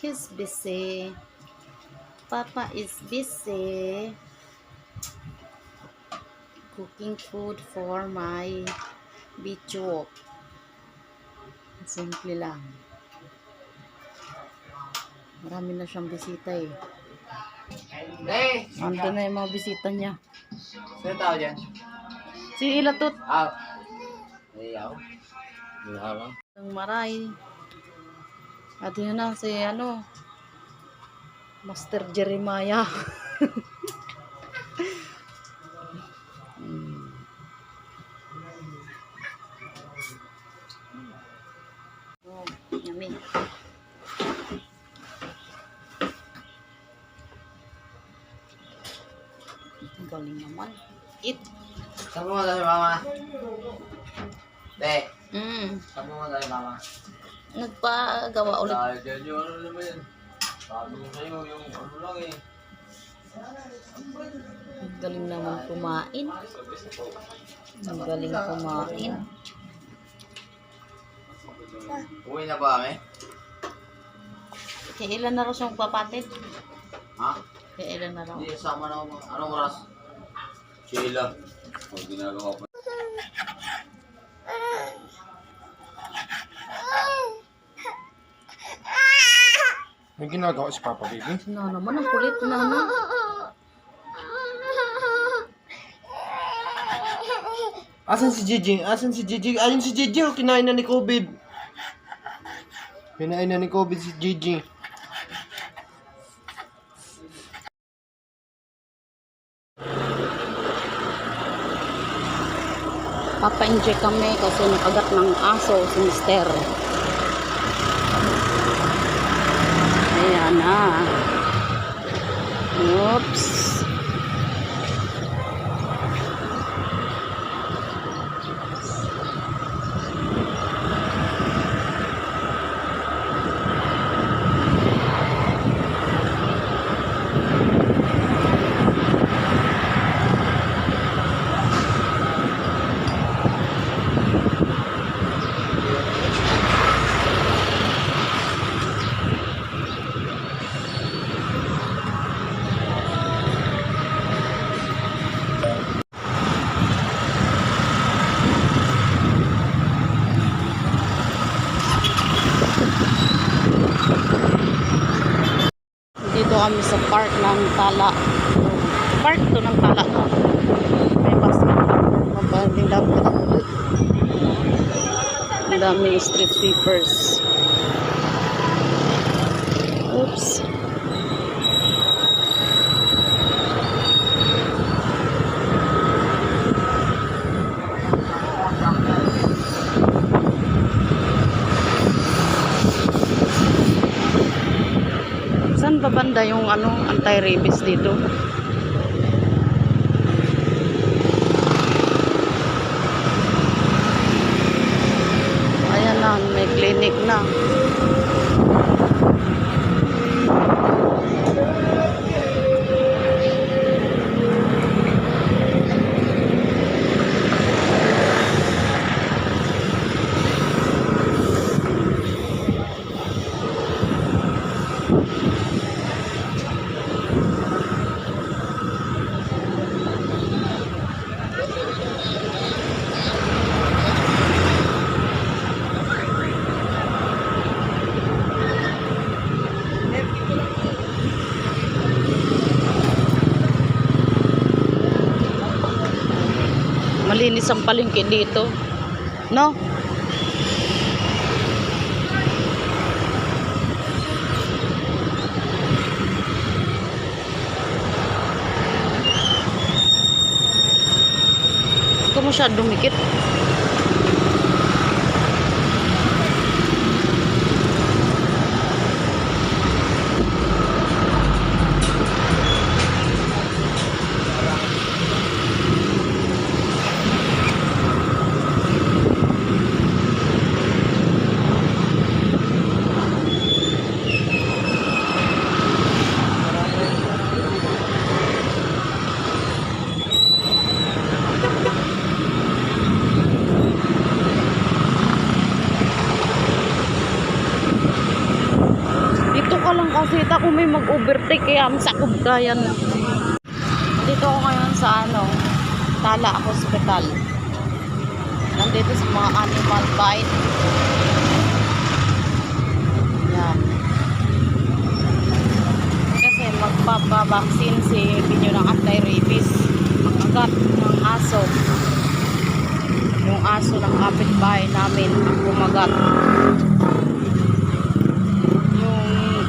He's busy. Papa is busy cooking food for my bichok. Simple lang. Marami na siyang bisita eh. Hey! Ando na yung mga bisita niya. Sino tao dyan? Si Ilatot. Ayaw. Ayaw. Ang maray. At yun na si Master Jeremiah. Oh, yummy. Ang galing naman. Eat. Saan mo si mama? Te, Mm. saan mo si mama? Nagpagawa ulit. Dahil dyan yung ano naman yan. Sabi ko sa'yo, yung ano lang eh. Ang galing naman kumain. Ang galing kumain. Uwi na ba kami? Kailan na raw siyang papatid? Ha? Kailan na raw? Hindi, sama na ako. Anong oras? Sheila. O, ginagawa pa. May ginagawa si Papa Baby? Na naman, ang kulit na. Asan si Gigi? Asan si Gigi? Ayun si Gigi, oh, kinain na ni COVID. Kinain na ni COVID si Gigi. Papa-inject kami kasi nakagat ng aso si Mister. Ayan na. Oops. Dito kami sa park ng Tala. Park to ng Tala. May basketball. Mabanding dapat. Ang daming street sweepers. Oops. Saan ba banda yung anti-rabies dito? Ayan na, may clinic na. Malinis ang palengke dito. No? Ito masyadong mikit. Sita kung may mag-overtake kaya masakop ka yan. Dito ako ngayon sa Tala Hospital. Nandito sa mga animal bite. Yan. Kasi magpapabaksin si Pinyo ng anti-rabies. Makagat ng aso. Yung aso ng kapitbahay namin ang kumagat. Yung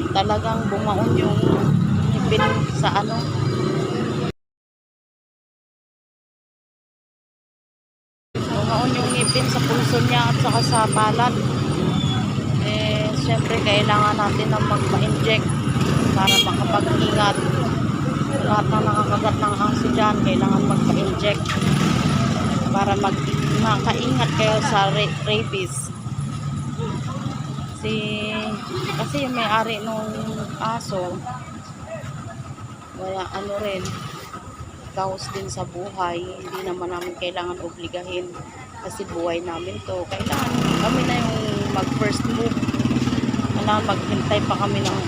talagang bumaon yung ngipin sa bumaon yung ngipin sa pulso niya at saka sa balat. Syempre kailangan natin na magpa-inject para makapag-ingat. Lahat na nakakagat ng aso dyan, kailangan magpa-inject para makaingat kayo sa rabies. Kasi yung may-ari nung aso, kaya rin, kaos din sa buhay. Hindi naman namin kailangan obligahin kasi buhay namin to. Kailangan kami na yung mag-first move. Kailangan maghintay pa kami ng,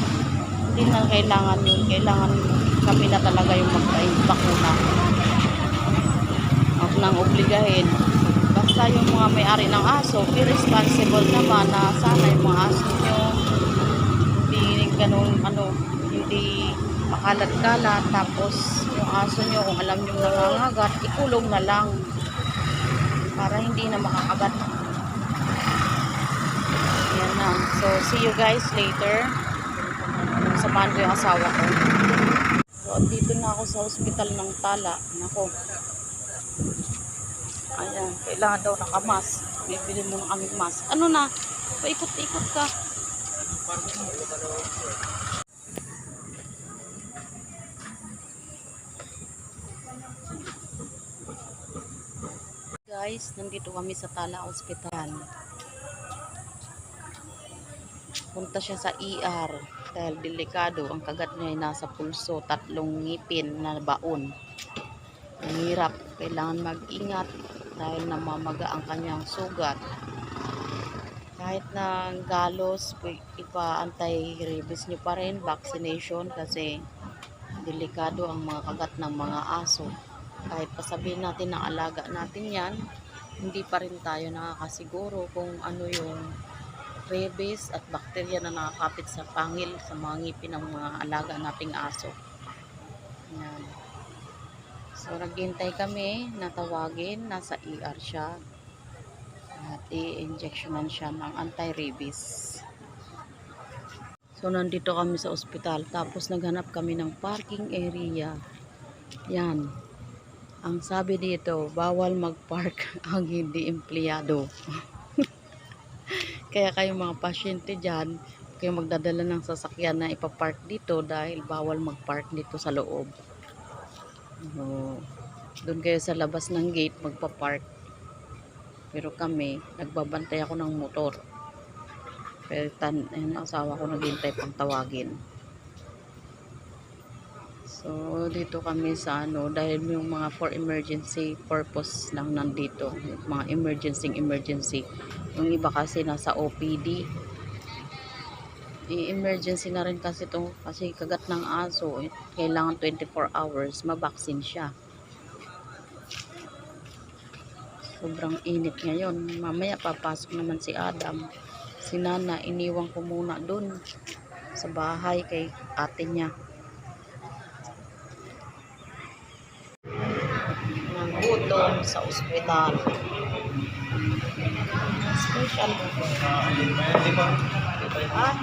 hindi na kailangan yun. Kailangan kami na talaga yung magpa-bakuna. Huwag nang obligahin. Basta yung mga may-ari ng aso, be responsible naman na sana yung mga aso nyo hindi ganun, hindi makalat-kalat. Tapos yung aso nyo, kung alam nyo nangangagat, ikulong na lang para hindi na makakagat. Yan na. So, see you guys later. Samahan ko yung asawa ko. So, dito na ako sa hospital ng Tala. Nako. Ayan, kailangan daw nakamas. Bibili mo ng aming mask. Ano na? Paikot-ikot ka. Guys, nandito kami sa Tala Hospital. Punta siya sa ER dahil delikado. Ang kagat niya ay nasa pulso, 3 ngipin na baon. Mahirap. Kailangan mag-ingat dahil namamaga ang kanyang sugat. Kahit na galos, ipa anti-rabies nyo pa rin, vaccination, kasi delikado ang mga kagat ng mga aso. Kahit pasabihin natin na alaga natin yan, hindi pa rin tayo nakakasiguro kung ano yung rabies at bakterya na nakakapit sa pangil, sa mga ngipin ng mga alaga nating aso. Yan. So, naghintay kami na tawagin, nasa ER siya. At i-injectionan siya ng anti-rabies. So, nandito kami sa ospital. Tapos, naghanap kami ng parking area. Yan. Ang sabi dito, bawal mag-park ang hindi empleyado. Kaya kayong mga pasyente dyan, kayo magdadala ng sasakyan na ipapark dito dahil bawal mag-park dito sa loob. Doon kayo sa labas ng gate magpa-park. Pero kami, nagbabantay ako ng motor. Pero yung asawa ko naghintay pang tawagin. So, dito kami sa dahil yung mga for emergency purpose lang nandito. Yung mga emergency. Yung iba kasi nasa OPD. I-emergency na rin kasi to kasi kagat ng aso. Kailangan 24 hours, mabaksin siya. Sobrang init ngayon. Mamaya papasok naman si Adam. Si Nana, iniwan ko muna dun sa bahay kay ate niya. Nanggutom sa ospital. Special. Ah?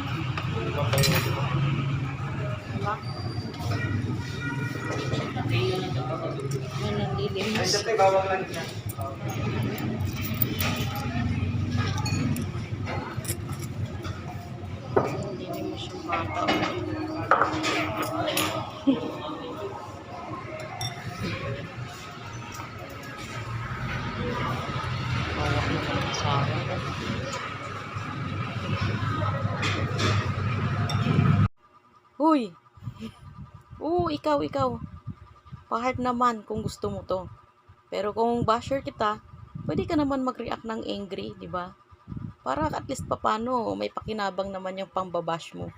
Diba? Ano nalilimus? Nalilimus yung bata. Bawak naman ang asawa. Huy! Ikaw. Pa-hard naman kung gusto mo to. Pero kung basher kita, pwede ka naman mag-react ng angry, di ba? Para at least papano, may pakinabang naman yung pambabash mo.